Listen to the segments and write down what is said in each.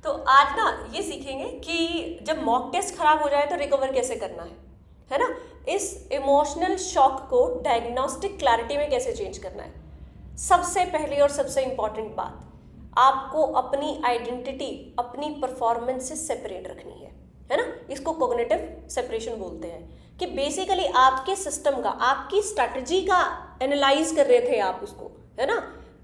तो आज ना ये सीखेंगे कि जब मॉक टेस्ट खराब हो जाए तो रिकवर कैसे करना है ना। इस इमोशनल शॉक को डायग्नोस्टिक क्लैरिटी में कैसे चेंज करना है। सबसे पहली और सबसे इंपॉर्टेंट बात, आपको अपनी आइडेंटिटी अपनी परफॉर्मेंस से सेपरेट रखनी है ना। इसको कोग्निटिव सेपरेशन बोलते हैं कि बेसिकली आपके सिस्टम का, आपकी स्ट्रैटेजी का एनालाइज कर रहे थे आप उसको, है ना।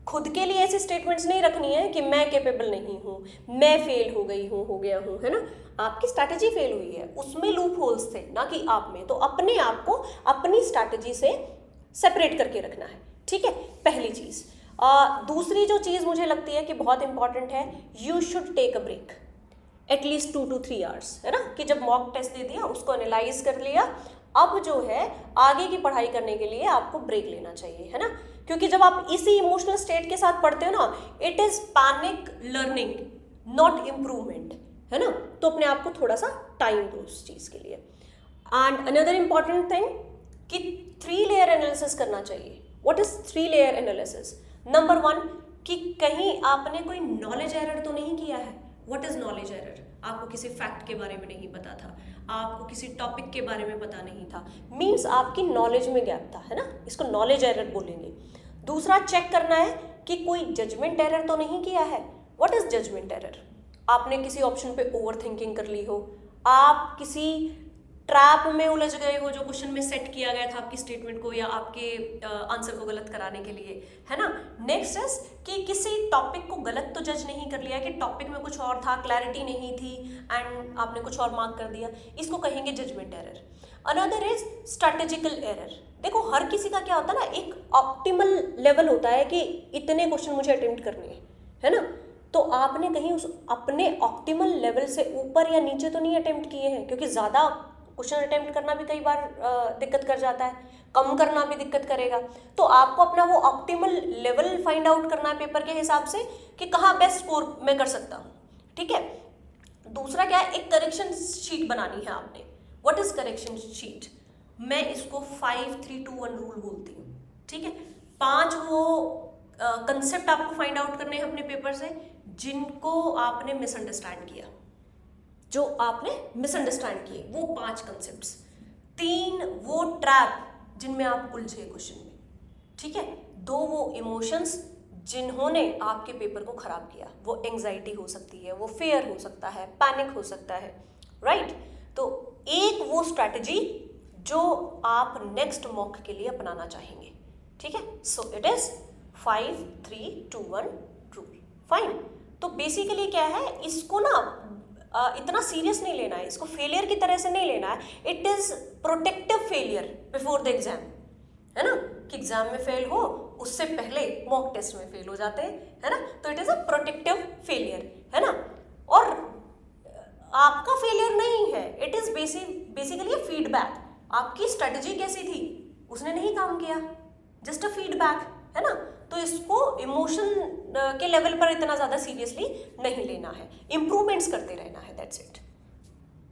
खुद के लिए ऐसे स्टेटमेंट्स नहीं रखनी है कि मैं कैपेबल नहीं हूँ, मैं फेल हो गई हूँ, हो गया हूँ, है ना। आपकी स्ट्रैटेजी फेल हुई है, उसमें लूप होल्स थे, ना कि आप में। तो अपने आप को अपनी स्ट्रैटेजी से सेपरेट करके रखना है, ठीक है, पहली चीज़। दूसरी जो चीज़ मुझे लगती है कि बहुत इंपॉर्टेंट है, you should take a break at least 2 to 3 hours, है ना। कि जब मॉक टेस्ट दे दिया, उसको एनालाइज कर लिया, अब जो है आगे की पढ़ाई करने के लिए आपको ब्रेक लेना चाहिए, है ना। क्योंकि जब आप इसी इमोशनल स्टेट के साथ पढ़ते हो ना, it is panic learning not improvement, है ना। तो अपने आप को थोड़ा सा टाइम दो उस चीज़ के लिए। एंड अनदर इम्पॉर्टेंट थिंग कि 3 लेयर एनालिसिस करना चाहिए। What is 3 layer analysis? Number 1 कि कहीं आपने कोई नॉलेज एरर तो नहीं किया है। What is knowledge error? आपको किसी फैक्ट के बारे में नहीं पता था, आपको किसी टॉपिक के बारे में पता नहीं था, मीन्स आपकी नॉलेज में गैप था, है ना। इसको नॉलेज एरर बोलेंगे। दूसरा चेक करना है कि कोई जजमेंट एरर तो नहीं किया है। What is judgement error? आपने किसी ऑप्शन पे ओवर थिंकिंग कर ली हो, आप किसी ट्रैप में उलझ गए हो जो क्वेश्चन में सेट किया गया था आपकी स्टेटमेंट को या आपके आंसर को गलत कराने के लिए, है ना। नेक्स्ट इज कि किसी टॉपिक को गलत तो जज नहीं कर लिया कि टॉपिक में कुछ और था, क्लैरिटी नहीं थी एंड आपने कुछ और मार्क कर दिया, इसको कहेंगे judgement error. Another is strategical error. देखो हर किसी का क्या होता है ना, एक ऑप्टिमल लेवल होता है कि इतने क्वेश्चन मुझे अटेम्प्ट करने हैं, है ना। तो आपने कहीं उस अपने ऑप्टिमल लेवल से ऊपर या नीचे तो नहीं अटेम्प्ट किए हैं, क्योंकि ज़्यादा क्वेश्चन अटेम्प्ट करना भी कई बार दिक्कत कर जाता है, कम करना भी दिक्कत करेगा। तो आपको अपना वो ऑप्टिमल लेवल फाइंड आउट करना है पेपर के हिसाब से कि कहाँ बेस्ट स्कोर मैं कर सकता हूँ, ठीक है। दूसरा क्या है, एक करेक्शन शीट बनानी है आपने। What is correction sheet? मैं इसको 5-3-2-1 रूल बोलती हूँ, ठीक है। 5 वो कंसेप्ट आपको फाइंड आउट करने हैं अपने पेपर से जिनको आपने मिसअंडरस्टैंड किया, जो आपने मिसअंडरस्टैंड किए वो 5 कंसेप्ट्स। 3 वो ट्रैप जिनमें आप उलझे क्वेश्चन में, ठीक है। 2 वो इमोशंस जिन्होंने आपके पेपर को खराब किया, वो एंग्जाइटी हो सकती है, वो फियर हो सकता है, पैनिक हो सकता है, राइट। तो एक वो स्ट्रैटेजी जो आप नेक्स्ट मॉक के लिए अपनाना चाहेंगे, ठीक है। So it is 5-3-2-1 rule, fine. तो बेसिकली क्या है, इसको ना इतना सीरियस नहीं लेना है, इसको फेलियर की तरह से नहीं लेना है। It is protective failure before the exam, है ना। कि एग्जाम में फेल हो उससे पहले मॉक टेस्ट में फेल हो जाते हैं, है ना। तो it is a protective failure, है ना। और आपका फेलियर नहीं है, it is basically a feedback. आपकी स्ट्रेटजी कैसी थी, उसने नहीं काम किया, जस्ट अ फीडबैक, है ना। तो इसको इमोशन के लेवल पर इतना ज़्यादा सीरियसली नहीं लेना है, इंप्रूवमेंट्स करते रहना है, दैट्स इट।